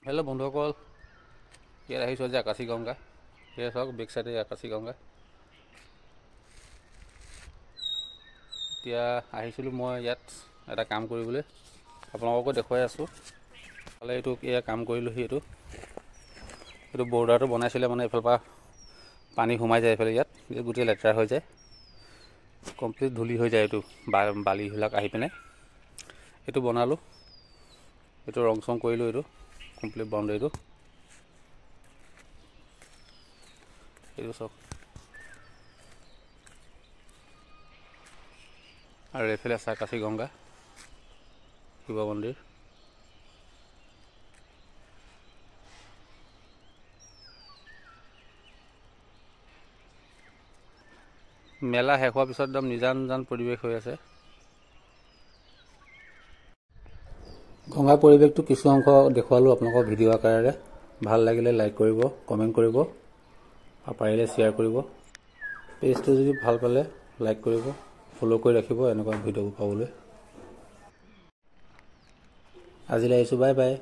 Hello' বন্ধুসকল, ইয়াত আহিছোঁ আজি আকাশী গংগা। সেয়া চাওক, বেক চাইডে আকাশী গংগা। এতিয়া আহিছিলোঁ মই ইয়াত এটা কাম কৰিবলৈ, আপোনালোককো দেখুৱাই আছোঁ। ফালে এইটো এয়া কাম কৰিলোঁহি। এইটো বৰ্ডাৰটো বনাইছিলে, মানে এইফালৰ পৰা পানী সোমাই যায় এইফালে। ইয়াত গোটেই লেতেৰা হৈ যায়, কমপ্লিট ধূলি হৈ যায়। এইটো বালিবিলাক আহি পিনে এইটো বনালোঁ। এইটো ৰং চং কৰিলোঁ, এইটো কমপ্লিট বাউণ্ডেৰীটো। এইটো চাওক, আৰু এইফালে আছে আকাশী গংগা শিৱ মন্দিৰ। মেলা শেষ হোৱাৰ পিছত একদম নিজান পৰিৱেশ হৈ আছে। গংগাৰ পৰিৱেশটো কিছু অংশ দেখুৱালোঁ আপোনালোকক ভিডিঅ' আকাৰেৰে। ভাল লাগিলে লাইক কৰিব, কমেণ্ট কৰিব, আৰু পাৰিলে শ্বেয়াৰ কৰিব। পেজটো যদি ভাল পালে লাইক কৰিব, ফ'ল' কৰি ৰাখিব এনেকুৱা ভিডিঅ'বোৰ পাবলৈ। আজিলৈ আহিছোঁ, বাই বাই।